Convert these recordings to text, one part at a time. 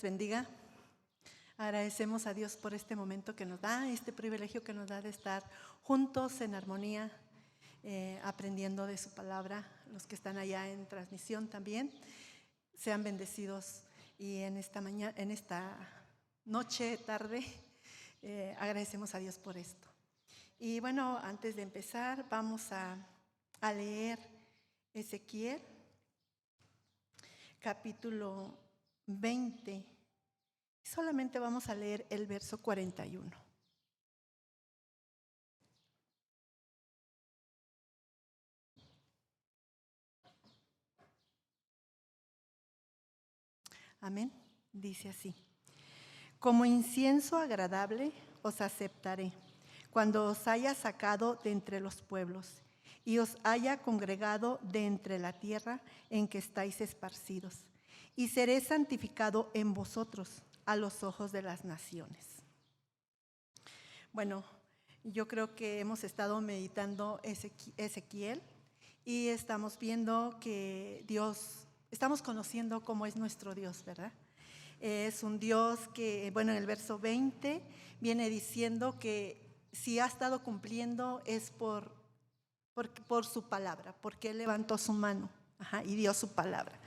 Bendiga. Agradecemos a Dios por este momento que nos da, este privilegio que nos da de estar juntos en armonía, aprendiendo de su palabra. Los que están allá en transmisión también, sean bendecidos. Y en esta mañana, en esta noche, tarde, agradecemos a Dios por esto. Y bueno, antes de empezar, vamos a leer Ezequiel, capítulo 20. Solamente vamos a leer el verso 41. Amén. Dice así: como incienso agradable os aceptaré, cuando os haya sacado de entre los pueblos y os haya congregado de entre la tierra en que estáis esparcidos, y seré santificado en vosotros a los ojos de las naciones. Bueno, yo creo que hemos estado meditando Ezequiel y estamos viendo que Dios, estamos conociendo cómo es nuestro Dios, ¿verdad? Es un Dios que, bueno, en el verso 20 viene diciendo que si ha estado cumpliendo es por su palabra, porque Él levantó su mano y dio su palabra.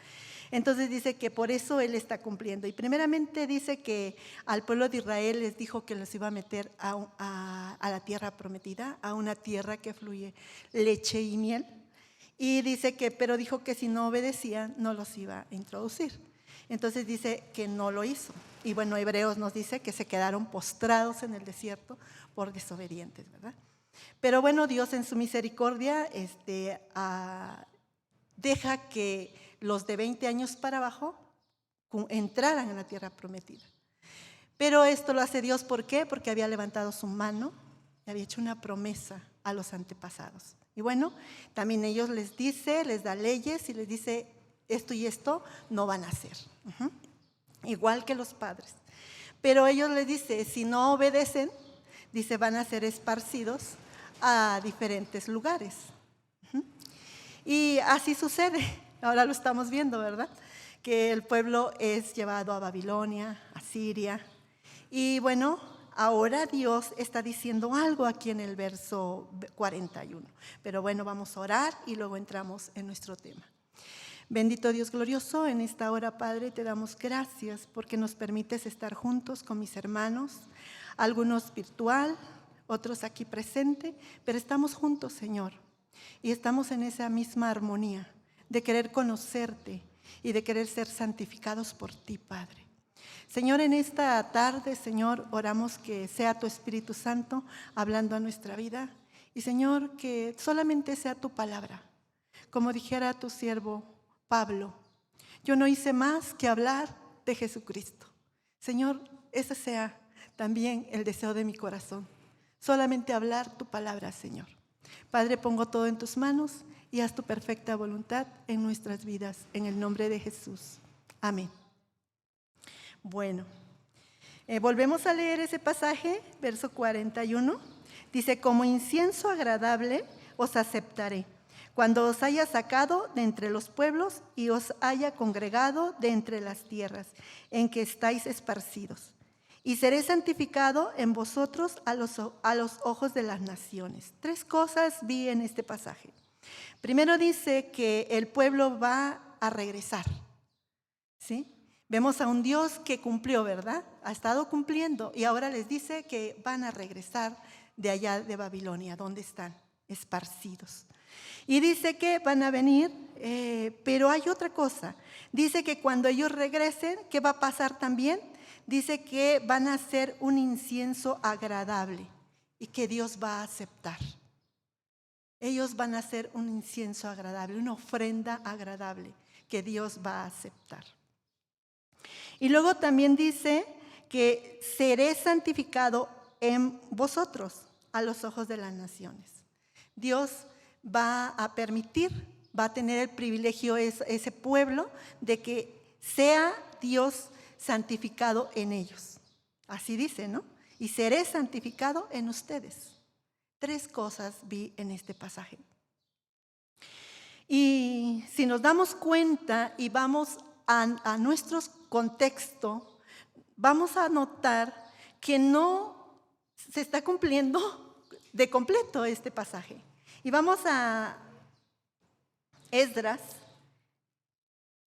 Entonces dice que por eso Él está cumpliendo. Y primeramente dice que al pueblo de Israel les dijo que los iba a meter a la tierra prometida, a una tierra que fluye leche y miel. Y dice que, pero dijo que si no obedecían, no los iba a introducir. Entonces dice que no lo hizo. Y bueno, Hebreos nos dice que se quedaron postrados en el desierto por desobedientes, ¿verdad? Pero bueno, Dios en su misericordia deja que los de 20 años para abajo entraran en la tierra prometida. Pero esto lo hace Dios, ¿por qué? Porque había levantado su mano y había hecho una promesa a los antepasados. Y bueno, también ellos les da leyes y les dice esto y esto no van a hacer. Igual que los padres. Pero ellos les dice, si no obedecen, dice, van a ser esparcidos a diferentes lugares. Y así sucede. Ahora lo estamos viendo, ¿verdad? Que el pueblo es llevado a Babilonia, a Siria. Y bueno, ahora Dios está diciendo algo aquí en el verso 41. Pero bueno, vamos a orar y luego entramos en nuestro tema. Bendito Dios glorioso, en esta hora, Padre, te damos gracias porque nos permites estar juntos con mis hermanos, algunos virtual, otros aquí presente, pero estamos juntos, Señor, y estamos en esa misma armonía de querer conocerte y de querer ser santificados por ti, Padre. Señor, en esta tarde, Señor, oramos que sea tu Espíritu Santo hablando a nuestra vida y, Señor, que solamente sea tu palabra. Como dijera tu siervo Pablo, yo no hice más que hablar de Jesucristo. Señor, ese sea también el deseo de mi corazón, solamente hablar tu palabra, Señor. Padre, pongo todo en tus manos y haz tu perfecta voluntad en nuestras vidas, en el nombre de Jesús. Amén. Bueno, volvemos a leer ese pasaje, verso 41. Dice, como incienso agradable os aceptaré, cuando os haya sacado de entre los pueblos y os haya congregado de entre las tierras en que estáis esparcidos. Y seré santificado en vosotros a los ojos de las naciones. 3 cosas vi en este pasaje. Primero dice que el pueblo va a regresar, ¿sí? Vemos a un Dios que cumplió, ¿verdad? Ha estado cumpliendo y ahora les dice que van a regresar de allá de Babilonia, donde están esparcidos. Y dice que van a venir, pero hay otra cosa. Dice que cuando ellos regresen, ¿qué va a pasar también? Dice que van a hacer un incienso agradable y que Dios va a aceptar. Ellos van a hacer un incienso agradable, una ofrenda agradable que Dios va a aceptar. Y luego también dice que seré santificado en vosotros a los ojos de las naciones. Dios va a permitir, va a tener el privilegio ese pueblo de que sea Dios santificado en ellos. Así dice, ¿no? Y seré santificado en ustedes. 3 cosas vi en este pasaje. Y si nos damos cuenta y vamos a nuestro contexto, vamos a notar que no se está cumpliendo de completo este pasaje. Y vamos a Esdras,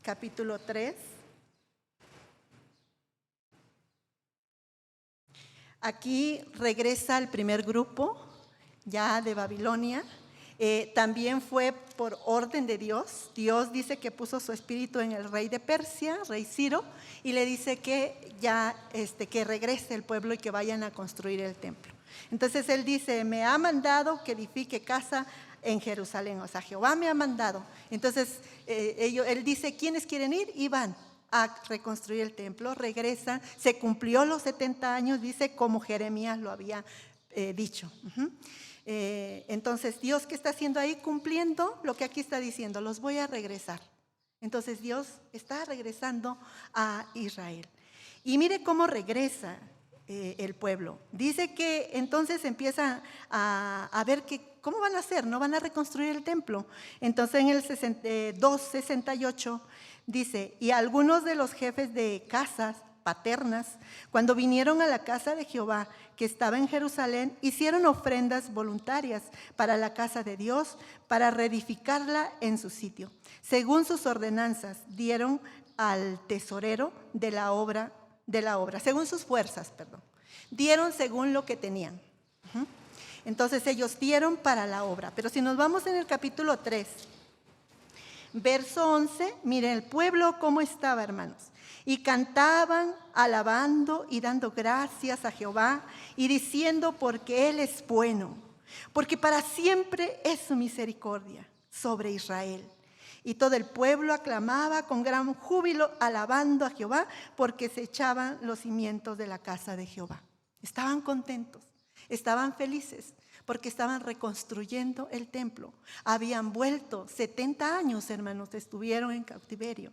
capítulo 3. Aquí regresa el primer grupo ya de Babilonia. También fue por orden de Dios. Dios dice que puso su espíritu en el rey de Persia, rey Ciro, y le dice que ya que regrese el pueblo y que vayan a construir el templo. Entonces él dice, me ha mandado que edifique casa en Jerusalén. O sea, Jehová me ha mandado. Entonces él dice, ¿quiénes quieren ir? Y van a reconstruir el templo, regresan, se cumplió los 70 años, dice, como Jeremías lo había dicho. Entonces, Dios, ¿qué está haciendo ahí? Cumpliendo lo que aquí está diciendo, los voy a regresar. Entonces, Dios está regresando a Israel. Y mire cómo regresa el pueblo. Dice que entonces empieza a ver que, ¿cómo van a hacer? No van a reconstruir el templo. Entonces, en el 2:68 dice, y algunos de los jefes de casas paternas, cuando vinieron a la casa de Jehová, que estaba en Jerusalén, hicieron ofrendas voluntarias para la casa de Dios, para reedificarla en su sitio. Según sus ordenanzas, dieron al tesorero de la obra, según sus fuerzas, dieron según lo que tenían. Entonces ellos dieron para la obra. Pero si nos vamos en el capítulo 3, verso 11, miren el pueblo cómo estaba, hermanos. Y cantaban, alabando y dando gracias a Jehová y diciendo, porque Él es bueno, porque para siempre es su misericordia sobre Israel. Y todo el pueblo aclamaba con gran júbilo, alabando a Jehová, porque se echaban los cimientos de la casa de Jehová. Estaban contentos, estaban felices, porque estaban reconstruyendo el templo. Habían vuelto 70 años, hermanos, estuvieron en cautiverio.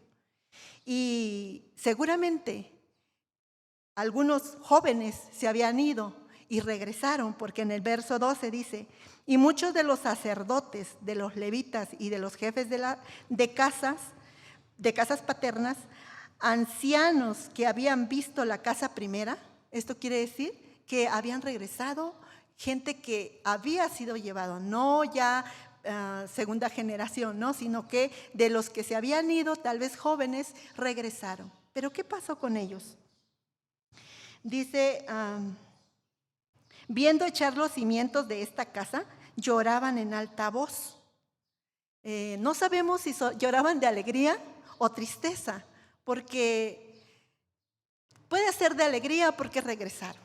Y seguramente algunos jóvenes se habían ido y regresaron, porque en el verso 12 dice, y muchos de los sacerdotes, de los levitas y de los jefes de casas paternas, ancianos que habían visto la casa primera, esto quiere decir que habían regresado, gente que había sido llevado, no ya segunda generación, ¿no? Sino que de los que se habían ido, tal vez jóvenes, regresaron. ¿Pero qué pasó con ellos? Dice, viendo echar los cimientos de esta casa, lloraban en alta voz. No sabemos si lloraban de alegría o tristeza, porque puede ser de alegría porque regresaron.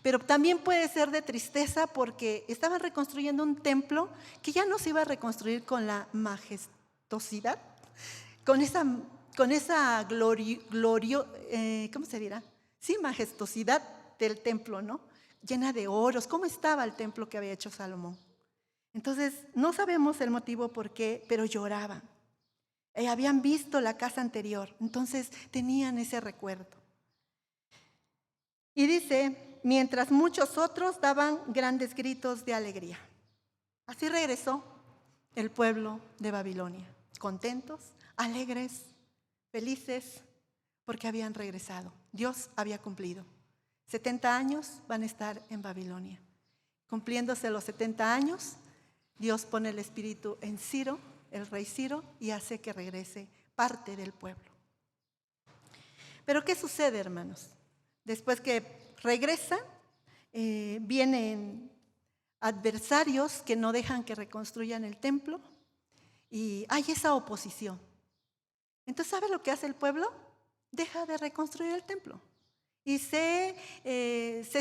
Pero también puede ser de tristeza porque estaban reconstruyendo un templo que ya no se iba a reconstruir con la majestuosidad, con esa ¿cómo se dirá? Sí, majestuosidad del templo, ¿no? Llena de oros. ¿Cómo estaba el templo que había hecho Salomón? Entonces, no sabemos el motivo por qué, pero lloraban. Habían visto la casa anterior, entonces tenían ese recuerdo. Y dice, mientras muchos otros daban grandes gritos de alegría. Así regresó el pueblo de Babilonia, contentos, alegres, felices, porque habían regresado. Dios había cumplido. 70 años van a estar en Babilonia. Cumpliéndose los 70 años, Dios pone el espíritu en Ciro, el rey Ciro, y hace que regrese parte del pueblo. Pero ¿qué sucede, hermanos? Después que regresan, vienen adversarios que no dejan que reconstruyan el templo y hay esa oposición. Entonces, ¿sabe lo que hace el pueblo? Deja de reconstruir el templo y se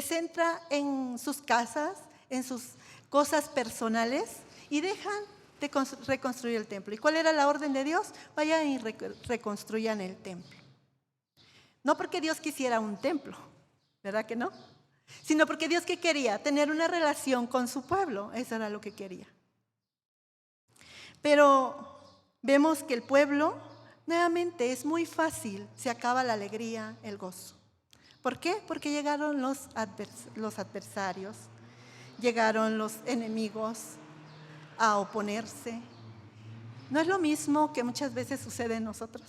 centra en sus casas, en sus cosas personales y dejan de reconstruir el templo. ¿Y cuál era la orden de Dios? Vayan y reconstruyan el templo. No porque Dios quisiera un templo, ¿verdad que no? Sino porque Dios, ¿qué quería? Tener una relación con su pueblo. Eso era lo que quería. Pero vemos que el pueblo, nuevamente, es muy fácil, se acaba la alegría, el gozo. ¿Por qué? Porque llegaron los adversarios, llegaron los enemigos a oponerse. No es lo mismo que muchas veces sucede en nosotros.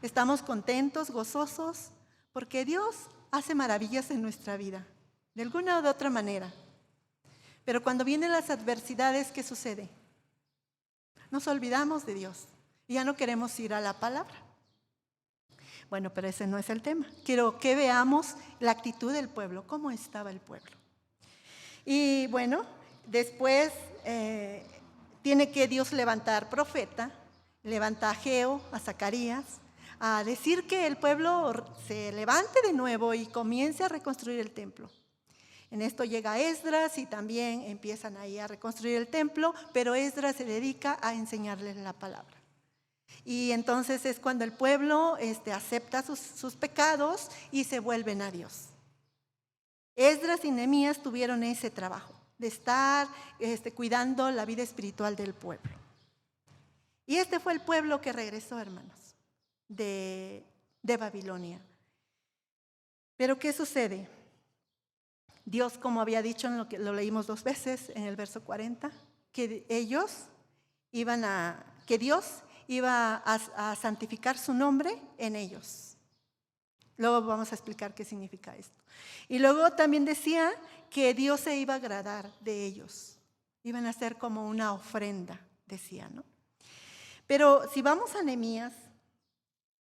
Estamos contentos, gozosos, porque Dios hace maravillas en nuestra vida, de alguna o de otra manera. Pero cuando vienen las adversidades, ¿qué sucede? Nos olvidamos de Dios y ya no queremos ir a la palabra. Bueno, pero ese no es el tema. Quiero que veamos la actitud del pueblo, cómo estaba el pueblo. Y bueno, después tiene que Dios levantar profeta, levanta a Ageo, a Zacarías, a decir que el pueblo se levante de nuevo y comience a reconstruir el templo. En esto llega Esdras y también empiezan ahí a reconstruir el templo, pero Esdras se dedica a enseñarles la palabra. Y entonces es cuando el pueblo acepta sus pecados y se vuelven a Dios. Esdras y Nehemías tuvieron ese trabajo de estar cuidando la vida espiritual del pueblo. Y este fue el pueblo que regresó, hermanos, de Babilonia. Pero ¿qué sucede? Dios, como había dicho, lo leímos 2 veces en el verso 40, que Dios iba a santificar su nombre en ellos. Luego vamos a explicar qué significa esto. Y luego también decía que Dios se iba a agradar de ellos. Iban a ser como una ofrenda, decía, ¿no? Pero si vamos a Nehemías,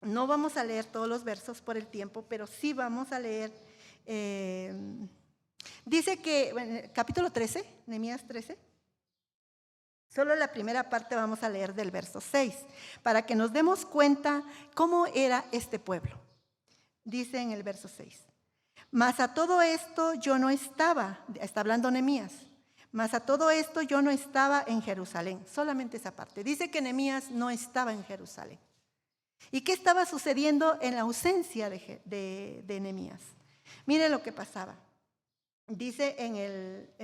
no vamos a leer todos los versos por el tiempo, pero sí vamos a leer, dice que, en capítulo 13, Nehemías 13, solo la primera parte vamos a leer del verso 6, para que nos demos cuenta cómo era este pueblo. Dice en el verso 6, mas a todo esto yo no estaba, está hablando Nehemías, mas a todo esto yo no estaba en Jerusalén, solamente esa parte. Dice que Nehemías no estaba en Jerusalén. ¿Y qué estaba sucediendo en la ausencia de Nehemías? Mire lo que pasaba. Dice en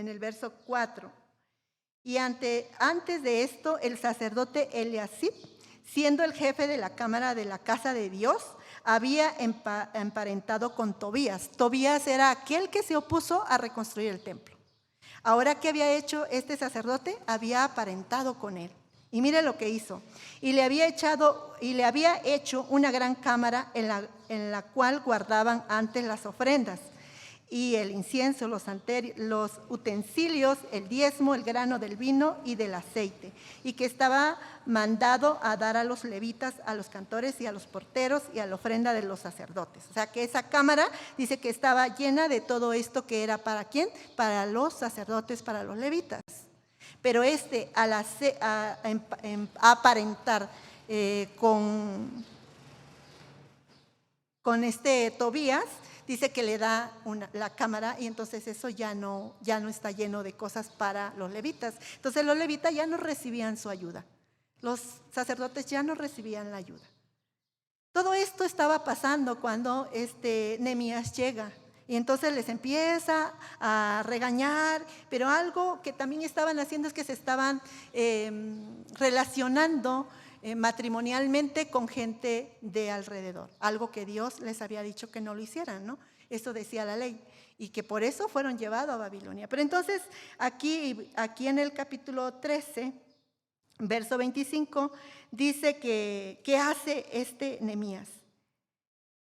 el verso 4, y antes de esto el sacerdote Eliasib, siendo el jefe de la cámara de la casa de Dios, había emparentado con Tobías. Tobías era aquel que se opuso a reconstruir el templo. Ahora, ¿qué había hecho este sacerdote? Había aparentado con él. Y mire lo que hizo. Y le había hecho una gran cámara en la cual guardaban antes las ofrendas y el incienso, los utensilios, el diezmo, el grano del vino y del aceite, y que estaba mandado a dar a los levitas, a los cantores y a los porteros y a la ofrenda de los sacerdotes. O sea que esa cámara dice que estaba llena de todo esto que era ¿para quién? Para los sacerdotes, para los levitas. Pero al aparentar con Tobías, dice que le da la cámara y entonces eso ya no está lleno de cosas para los levitas. Entonces los levitas ya no recibían su ayuda. Los sacerdotes ya no recibían la ayuda. Todo esto estaba pasando cuando Nehemías llega. Y entonces les empieza a regañar, pero algo que también estaban haciendo es que se estaban relacionando matrimonialmente con gente de alrededor, algo que Dios les había dicho que no lo hicieran, ¿no? Eso decía la ley, y que por eso fueron llevados a Babilonia. Pero entonces aquí en el capítulo 13, verso 25, dice que ¿qué hace Nehemías?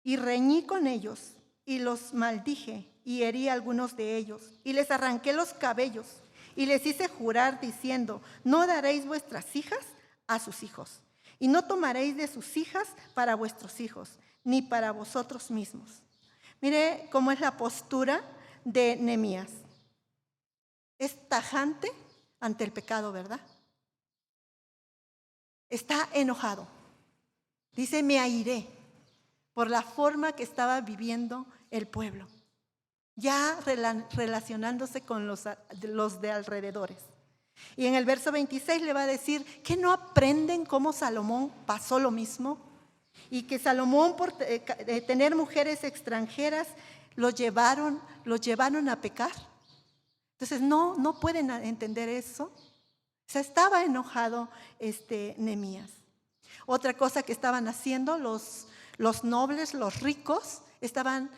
Y reñí con ellos, y los maldije, y herí a algunos de ellos, y les arranqué los cabellos, y les hice jurar diciendo, no daréis vuestras hijas a sus hijos, y no tomaréis de sus hijas para vuestros hijos, ni para vosotros mismos. Mire cómo es la postura de Nehemías. Es tajante ante el pecado, ¿verdad? Está enojado. Dice, me airé por la forma que estaba viviendo el pueblo, ya relacionándose con los de alrededores. Y en el verso 26 le va a decir que no aprenden cómo Salomón pasó lo mismo y que Salomón por tener mujeres extranjeras los llevaron a pecar. Entonces no pueden entender eso. O sea, estaba enojado Nehemías. Otra cosa que estaban haciendo los nobles, los ricos, estaban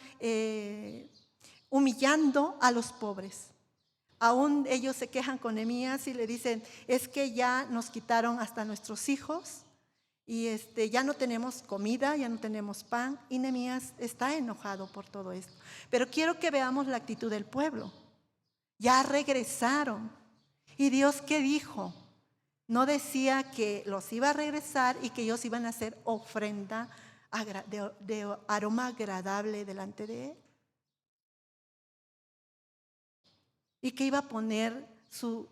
humillando a los pobres. Aún ellos se quejan con Nehemías y le dicen, es que ya nos quitaron hasta nuestros hijos Y ya no tenemos comida, ya no tenemos pan, y Nehemías está enojado por todo esto. Pero quiero que veamos la actitud del pueblo. Ya regresaron. ¿Y Dios qué dijo? No decía que los iba a regresar y que ellos iban a hacer ofrenda de aroma agradable delante de Él. Y que iba a poner su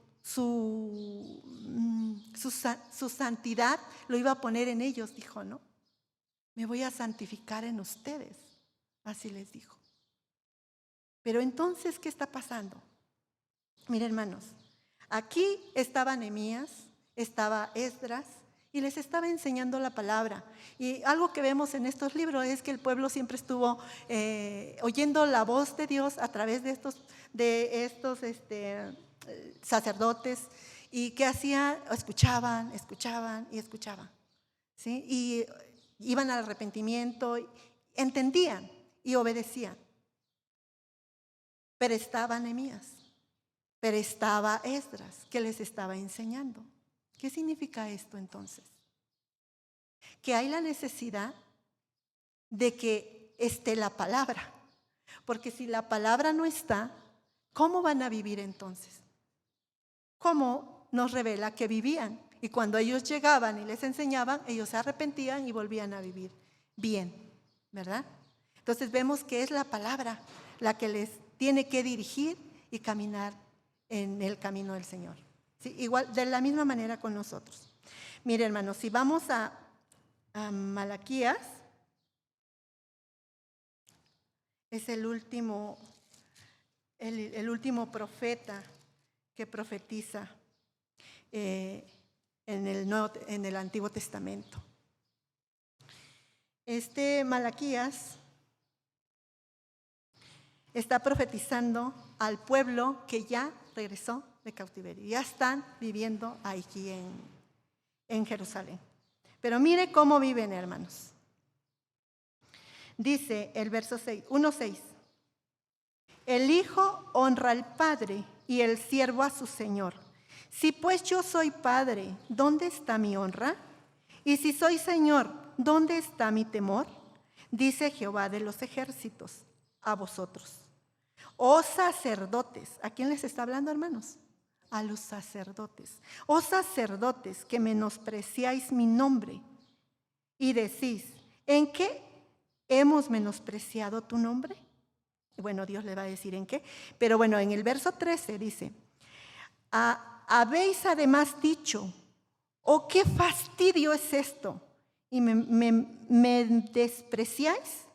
santidad, lo iba a poner en ellos, dijo, ¿no? Me voy a santificar en ustedes, así les dijo. Pero entonces, ¿qué está pasando? Miren, hermanos, aquí estaba Nehemías, estaba Esdras, y les estaba enseñando la palabra. Y algo que vemos en estos libros es que el pueblo siempre estuvo oyendo la voz de Dios a través de estos sacerdotes. ¿Y qué hacían? Escuchaban y escuchaban, ¿sí? Y iban al arrepentimiento, entendían y obedecían. Pero estaba Nehemías, pero estaba Esdras, que les estaba enseñando. ¿Qué significa esto entonces? Que hay la necesidad de que esté la palabra. Porque si la palabra no está, ¿cómo van a vivir entonces? ¿Cómo nos revela que vivían? Y cuando ellos llegaban y les enseñaban, ellos se arrepentían y volvían a vivir bien, ¿verdad? Entonces vemos que es la palabra la que les tiene que dirigir y caminar en el camino del Señor. ¿Sí? Igual, de la misma manera con nosotros. Mire, hermanos, si vamos a Malaquías, es el último profeta que profetiza en el Antiguo Testamento. Malaquías está profetizando al pueblo que ya regresó de cautiverio. Ya están viviendo aquí en Jerusalén. Pero mire cómo viven, hermanos. Dice el verso 1:6. El hijo honra al padre y el siervo a su señor. Si pues yo soy padre, ¿dónde está mi honra? Y si soy señor, ¿dónde está mi temor? Dice Jehová de los ejércitos a vosotros. Oh sacerdotes, ¿a quién les está hablando, hermanos? A los sacerdotes. Oh sacerdotes, que menospreciáis mi nombre y decís, ¿en qué hemos menospreciado tu nombre? Bueno, Dios le va a decir en qué. Pero bueno, en el verso 13 dice, habéis además dicho, oh, qué fastidio es esto, y me despreciáis,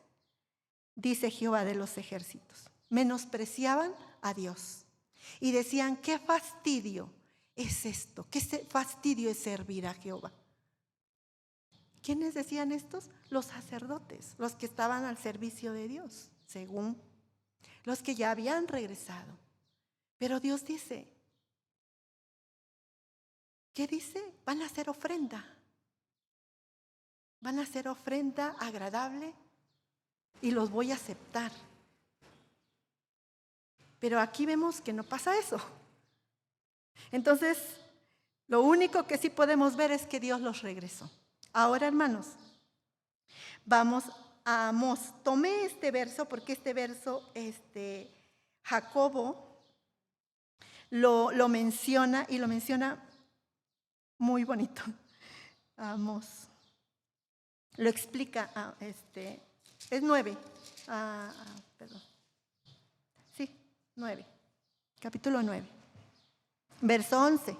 dice Jehová de los ejércitos. Menospreciaban a Dios y decían, qué fastidio es esto, qué fastidio es servir a Jehová. ¿Quiénes decían estos? Los sacerdotes, los que estaban al servicio de Dios, según los que ya habían regresado. Pero Dios dice, ¿qué dice? Van a hacer ofrenda. Van a hacer ofrenda agradable y los voy a aceptar. Pero aquí vemos que no pasa eso. Entonces, lo único que sí podemos ver es que Dios los regresó. Ahora, hermanos, vamos a Amós. Tomé este verso porque este verso, Jacobo lo menciona y lo menciona muy bonito. Amós. Lo explica, es 9. Perdón. Sí, 9. Capítulo 9. Verso 11.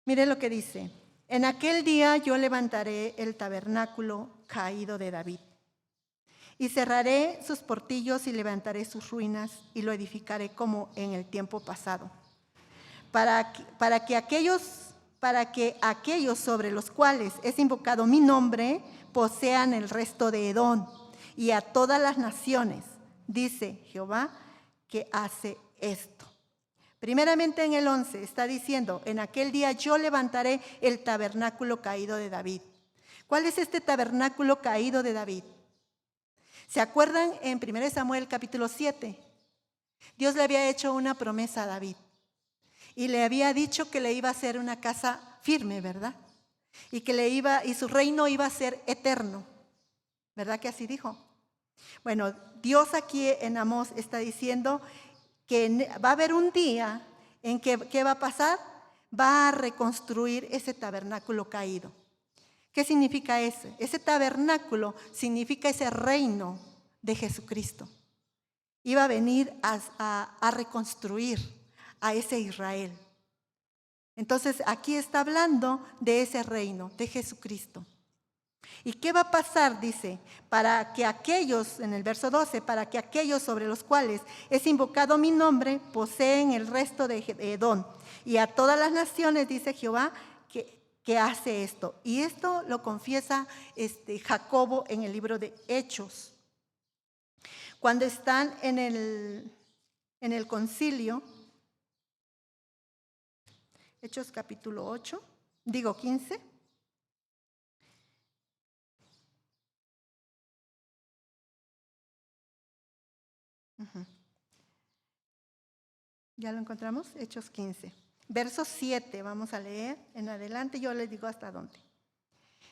Mire lo que dice. En aquel día yo levantaré el tabernáculo caído de David y cerraré sus portillos y levantaré sus ruinas y lo edificaré como en el tiempo pasado. Para que aquellos sobre los cuales es invocado mi nombre posean el resto de Edom y a todas las naciones, dice Jehová, que hace esto. Primeramente en el 11 está diciendo, en aquel día yo levantaré el tabernáculo caído de David. ¿Cuál es este tabernáculo caído de David? ¿Se acuerdan en 1 Samuel capítulo 7? Dios le había hecho una promesa a David. y le había dicho que le iba a hacer una casa firme, ¿verdad? Y su reino iba a ser eterno, ¿verdad que así dijo? Bueno, Dios aquí en Amós está diciendo que va a haber un día en que, ¿qué va a pasar? Va a reconstruir ese tabernáculo caído. ¿Qué significa ese? Ese tabernáculo significa ese reino de Jesucristo. Iba a venir a reconstruir a ese Israel. Entonces aquí está hablando de ese reino, de Jesucristo. ¿Y qué va a pasar? Dice, para que aquellos, en el verso 12, para que aquellos sobre los cuales es invocado mi nombre poseen el resto de Edom. Y a todas las naciones, dice Jehová, que hace esto. Y esto lo confiesa Jacobo en el libro de Hechos. Cuando están en el concilio, Hechos capítulo 15. ¿Ya lo encontramos? Hechos 15. Verso 7, vamos a leer en adelante, yo les digo hasta dónde.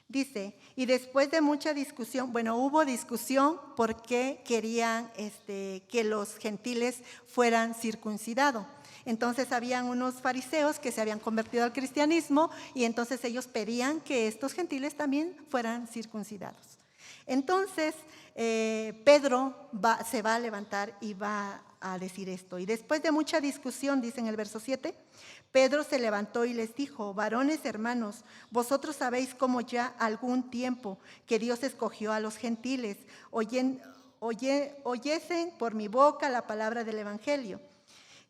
Dice, y después de mucha discusión, hubo discusión porque querían que los gentiles fueran circuncidados. Entonces habían unos fariseos que se habían convertido al cristianismo y entonces ellos pedían que estos gentiles también fueran circuncidados. Entonces Pedro se va a levantar y va a decir esto. Y después de mucha discusión, dice en el verso 7, Pedro se levantó y les dijo, varones hermanos, vosotros sabéis cómo ya algún tiempo que Dios escogió a los gentiles, oyesen por mi boca la palabra del evangelio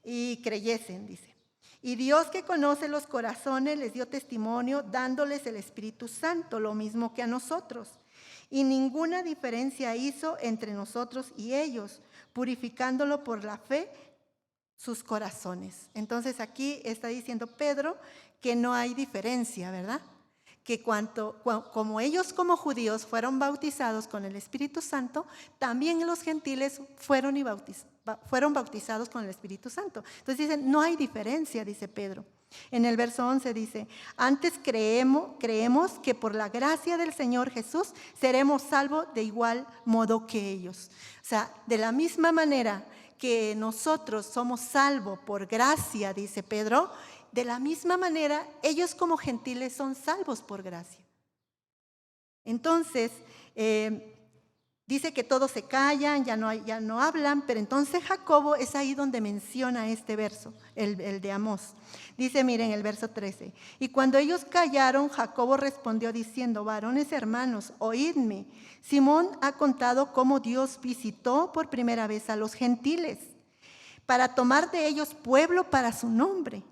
y creyesen, dice. Y Dios que conoce los corazones les dio testimonio dándoles el Espíritu Santo, lo mismo que a nosotros. Y ninguna diferencia hizo entre nosotros y ellos, purificándolo por la fe sus corazones. Entonces aquí está diciendo Pedro que no hay diferencia, ¿verdad? Que como ellos como judíos fueron bautizados con el Espíritu Santo, también los gentiles fueron bautizados con el Espíritu Santo. Entonces dicen, no hay diferencia, dice Pedro. En el verso 11 dice, antes creemos que por la gracia del Señor Jesús seremos salvos de igual modo que ellos. O sea, de la misma manera que nosotros somos salvos por gracia, dice Pedro, de la misma manera ellos como gentiles son salvos por gracia. Entonces, dice que todos se callan, ya no hablan, pero entonces Jacobo es ahí donde menciona este verso, el de Amós. Dice, miren el verso 13, y cuando ellos callaron, Jacobo respondió diciendo, varones hermanos, oídme, Simón ha contado cómo Dios visitó por primera vez a los gentiles para tomar de ellos pueblo para su nombre.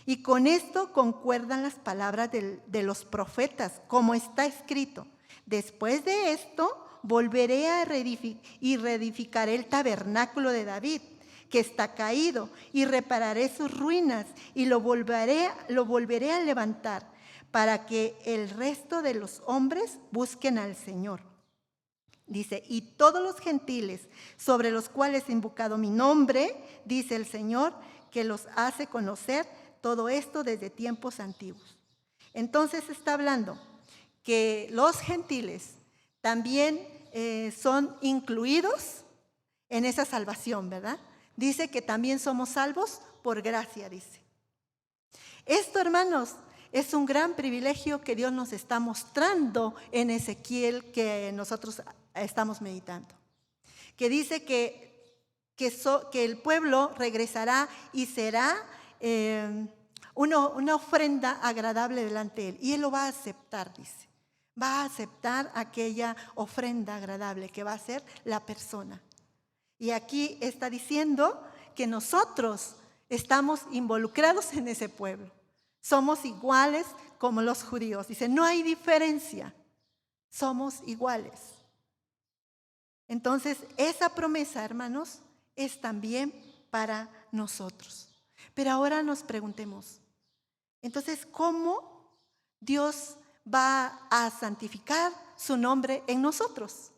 Y con esto concuerdan las palabras de los profetas, como está escrito, después de esto volveré y reedificaré el tabernáculo de David, que está caído, y repararé sus ruinas, y lo volveré a levantar, para que el resto de los hombres busquen al Señor. Dice, y todos los gentiles sobre los cuales he invocado mi nombre, dice el Señor, que los hace conocer todo esto desde tiempos antiguos. Entonces está hablando que los gentiles también son incluidos en esa salvación, ¿verdad? Dice que también somos salvos por gracia, dice. Esto, hermanos, es un gran privilegio que Dios nos está mostrando en Ezequiel que nosotros estamos meditando. Que dice que el pueblo regresará y será una ofrenda agradable delante de Él. Y Él lo va a aceptar, dice. Va a aceptar aquella ofrenda agradable que va a ser la persona. Y aquí está diciendo que nosotros estamos involucrados en ese pueblo. Somos iguales como los judíos. Dice, no hay diferencia. Somos iguales. Entonces, esa promesa, hermanos, es también para nosotros. Pero ahora nos preguntemos, entonces, ¿cómo Dios va a santificar su nombre en nosotros?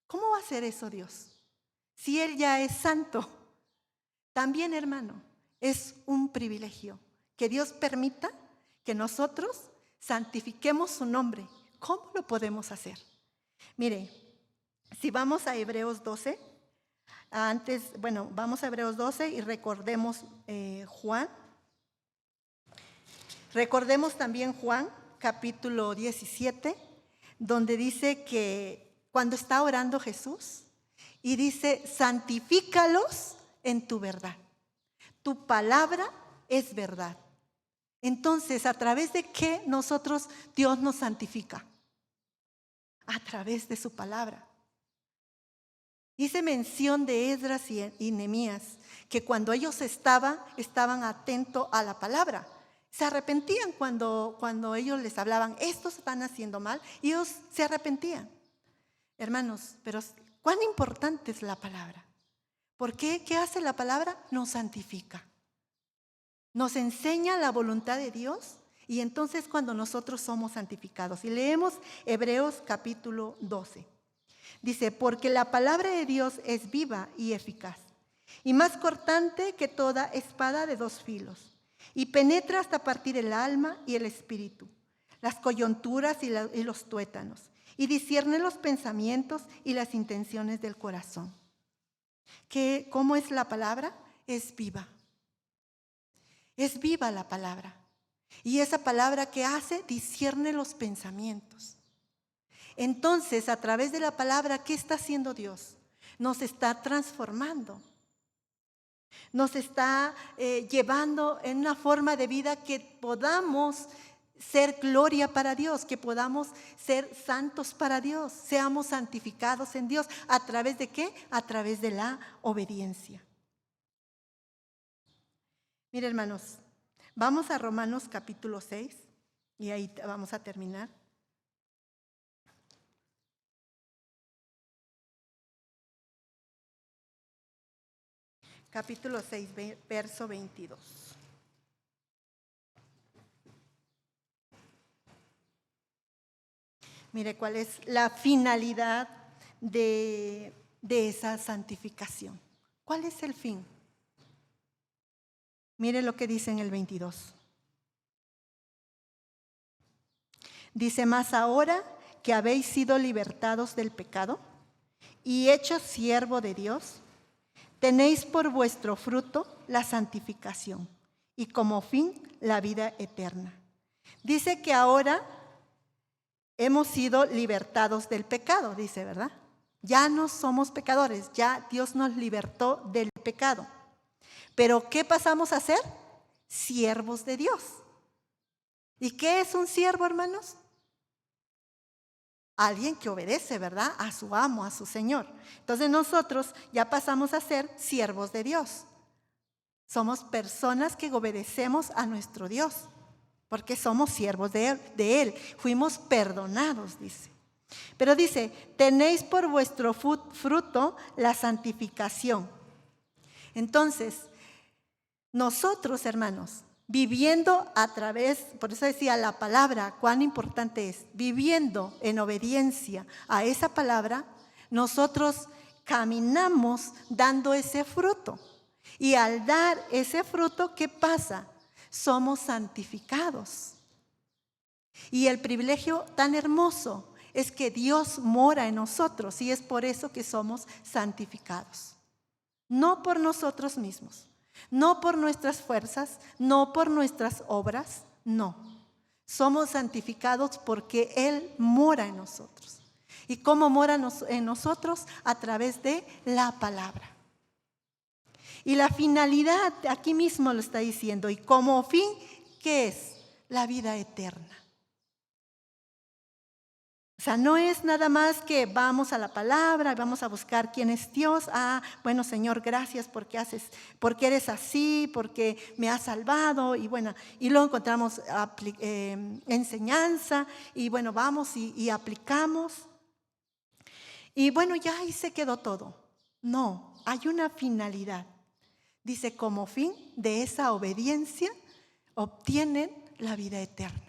¿Cómo va a hacer eso Dios? Si Él ya es santo. También, hermano, es un privilegio que Dios permita que nosotros santifiquemos su nombre. ¿Cómo lo podemos hacer? Mire, si vamos a Hebreos 12, vamos a Hebreos 12 y recordemos Juan. Recordemos también Juan, capítulo 17, donde dice que cuando está orando Jesús y dice, santifícalos en tu verdad. Tu palabra es verdad. Entonces, ¿a través de qué Dios nos santifica? A través de su palabra. Hice mención de Esdras y Nehemías, que cuando ellos estaban atentos a la palabra. Se arrepentían cuando ellos les hablaban, estos están haciendo mal, y ellos se arrepentían. Hermanos, pero ¿cuán importante es la palabra? ¿Por qué? ¿Qué hace la palabra? Nos santifica. Nos enseña la voluntad de Dios, y entonces cuando nosotros somos santificados. Y leemos Hebreos capítulo 12. Dice, porque la palabra de Dios es viva y eficaz, y más cortante que toda espada de dos filos, y penetra hasta partir el alma y el espíritu, las coyunturas y los tuétanos, y discierne los pensamientos y las intenciones del corazón. ¿Cómo es la palabra? Es viva. Es viva la palabra. Y esa palabra que hace, discierne los pensamientos. Entonces, a través de la palabra, ¿qué está haciendo Dios? Nos está transformando. Nos está llevando en una forma de vida que podamos ser gloria para Dios, que podamos ser santos para Dios, seamos santificados en Dios. ¿A través de qué? A través de la obediencia. Mire, hermanos, vamos a Romanos capítulo 6 y ahí vamos a terminar. Capítulo 6, verso 22. Mire cuál es la finalidad de esa santificación. ¿Cuál es el fin? Mire lo que dice en el 22. Dice, mas ahora que habéis sido libertados del pecado y hechos siervo de Dios, tenéis por vuestro fruto la santificación y como fin la vida eterna. Dice que ahora hemos sido libertados del pecado, dice, ¿verdad? Ya no somos pecadores, ya Dios nos libertó del pecado. Pero ¿qué pasamos a ser? Siervos de Dios. ¿Y qué es un siervo, hermanos? Alguien que obedece, ¿verdad? A su amo, a su Señor. Entonces nosotros ya pasamos a ser siervos de Dios. Somos personas que obedecemos a nuestro Dios, porque somos siervos de Él. Fuimos perdonados, dice. Pero dice, tenéis por vuestro fruto la santificación. Entonces, nosotros, hermanos, viviendo a través, por eso decía la palabra, cuán importante es, viviendo en obediencia a esa palabra, nosotros caminamos dando ese fruto. Y al dar ese fruto, ¿qué pasa? Somos santificados. Y el privilegio tan hermoso es que Dios mora en nosotros y es por eso que somos santificados. No por nosotros mismos. No por nuestras fuerzas, no por nuestras obras, no. Somos santificados porque Él mora en nosotros. ¿Y cómo mora en nosotros? A través de la palabra. Y la finalidad, aquí mismo lo está diciendo, y como fin, ¿qué es? La vida eterna. O sea, no es nada más que vamos a la palabra, vamos a buscar quién es Dios. Bueno, Señor, gracias porque eres así, porque me has salvado. Y bueno, y luego encontramos enseñanza y bueno, vamos y aplicamos. Y bueno, ya ahí se quedó todo. No, hay una finalidad. Dice, como fin de esa obediencia obtienen la vida eterna.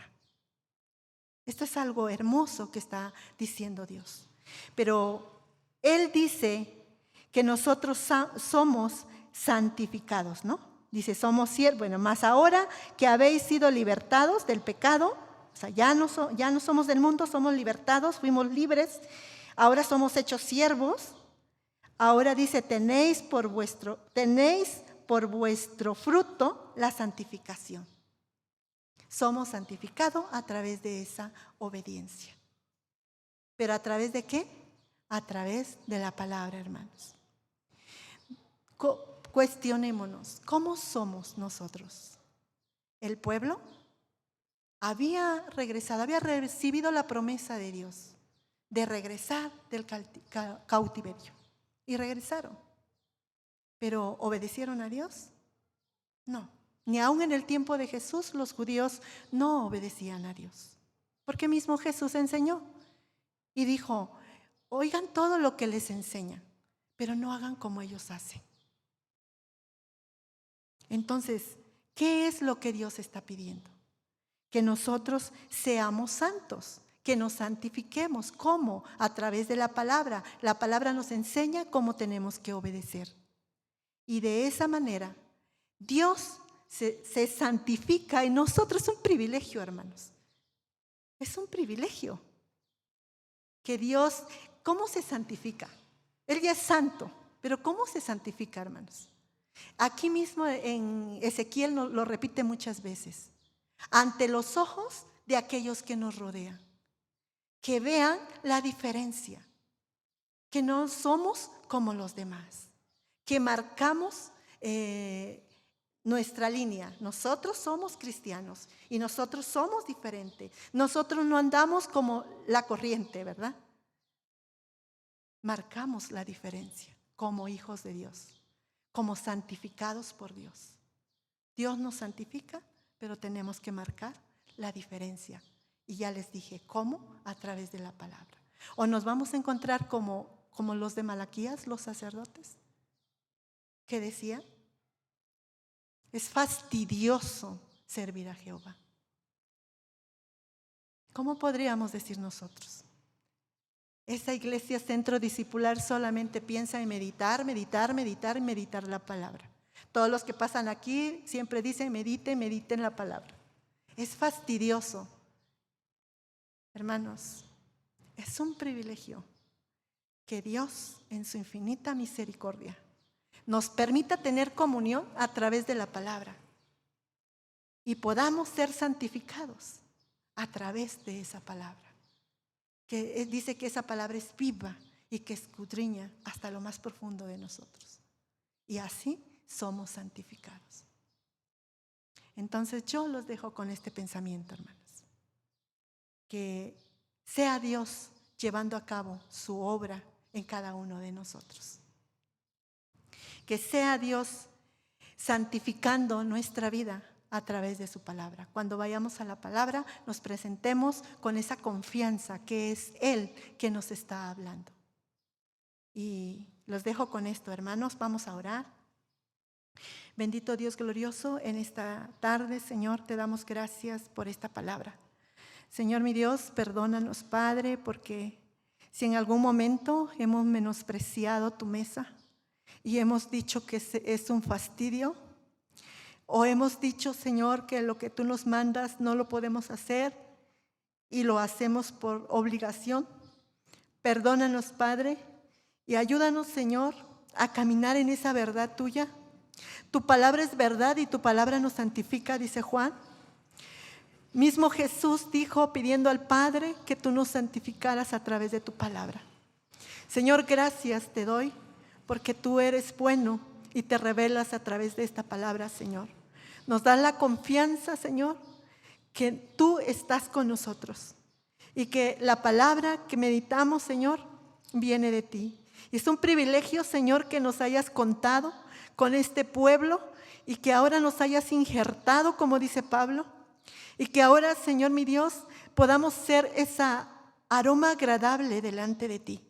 Esto es algo hermoso que está diciendo Dios. Pero Él dice que nosotros somos santificados, ¿no? Dice, somos siervos. Bueno, más ahora que habéis sido libertados del pecado, o sea, ya no somos del mundo, somos libertados, fuimos libres. Ahora somos hechos siervos. Ahora dice, tenéis por vuestro fruto la santificación. Somos santificados a través de esa obediencia. ¿Pero a través de qué? A través de la palabra, hermanos. Cuestionémonos, ¿cómo somos nosotros? El pueblo había regresado, había recibido la promesa de Dios de regresar del cautiverio. Y regresaron. ¿Pero obedecieron a Dios? No. Ni aún en el tiempo de Jesús los judíos no obedecían a Dios. Porque mismo Jesús enseñó y dijo, oigan todo lo que les enseña, pero no hagan como ellos hacen. Entonces, ¿qué es lo que Dios está pidiendo? Que nosotros seamos santos, que nos santifiquemos. ¿Cómo? A través de la palabra. La palabra nos enseña cómo tenemos que obedecer. Y de esa manera, Dios se santifica en nosotros. Es un privilegio, hermanos. Es un privilegio. Que Dios, ¿cómo se santifica? Él ya es santo, pero ¿cómo se santifica, hermanos? Aquí mismo en Ezequiel lo repite muchas veces. Ante los ojos de aquellos que nos rodean. Que vean la diferencia. Que no somos como los demás. Que marcamos nuestra línea. Nosotros somos cristianos y nosotros somos diferentes. Nosotros no andamos como la corriente, ¿verdad? Marcamos la diferencia como hijos de Dios. Como santificados por Dios. Dios nos santifica, pero tenemos que marcar la diferencia. Y ya les dije, ¿cómo? A través de la palabra. O nos vamos a encontrar como los de Malaquías, los sacerdotes, que decían, es fastidioso servir a Jehová. ¿Cómo podríamos decir nosotros? Esa iglesia centro discipular solamente piensa en meditar la palabra. Todos los que pasan aquí siempre dicen mediten la palabra. Es fastidioso. Hermanos, es un privilegio que Dios en su infinita misericordia nos permita tener comunión a través de la palabra y podamos ser santificados a través de esa palabra. Que dice que esa palabra es viva y que escudriña hasta lo más profundo de nosotros. Y así somos santificados. Entonces yo los dejo con este pensamiento, hermanos. Que sea Dios llevando a cabo su obra en cada uno de nosotros. Que sea Dios santificando nuestra vida a través de su palabra. Cuando vayamos a la palabra, nos presentemos con esa confianza que es Él que nos está hablando. Y los dejo con esto, hermanos. Vamos a orar. Bendito Dios glorioso, en esta tarde, Señor, te damos gracias por esta palabra. Señor mi Dios, perdónanos, Padre, porque si en algún momento hemos menospreciado tu mesa y hemos dicho que es un fastidio, o hemos dicho, Señor, que lo que tú nos mandas no lo podemos hacer y lo hacemos por obligación. Perdónanos, Padre, y ayúdanos, Señor, a caminar en esa verdad tuya. Tu palabra es verdad y tu palabra nos santifica, dice Juan. Mismo Jesús dijo, pidiendo al Padre que tú nos santificaras a través de tu palabra. Señor, gracias te doy porque tú eres bueno y te revelas a través de esta palabra, Señor. Nos da la confianza, Señor, que tú estás con nosotros y que la palabra que meditamos, Señor, viene de ti. Y es un privilegio, Señor, que nos hayas contado con este pueblo y que ahora nos hayas injertado, como dice Pablo, y que ahora, Señor mi Dios, podamos ser esa aroma agradable delante de ti.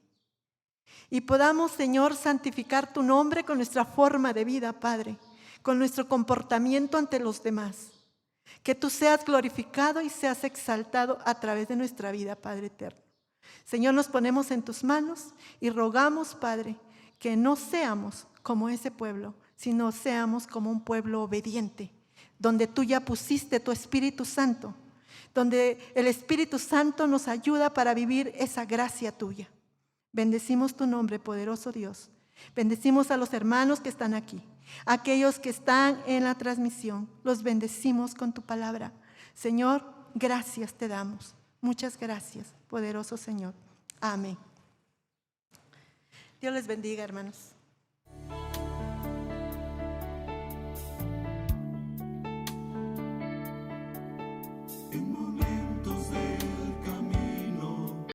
Y podamos, Señor, santificar tu nombre con nuestra forma de vida, Padre, con nuestro comportamiento ante los demás. Que tú seas glorificado y seas exaltado a través de nuestra vida, Padre eterno. Señor, nos ponemos en tus manos y rogamos, Padre, que no seamos como ese pueblo, sino seamos como un pueblo obediente, donde tú ya pusiste tu Espíritu Santo, donde el Espíritu Santo nos ayuda para vivir esa gracia tuya. Bendecimos tu nombre, poderoso Dios. Bendecimos a los hermanos que están aquí, aquellos que están en la transmisión. Los bendecimos con tu palabra. Señor, gracias te damos. Muchas gracias, poderoso Señor. Amén. Dios les bendiga, hermanos. En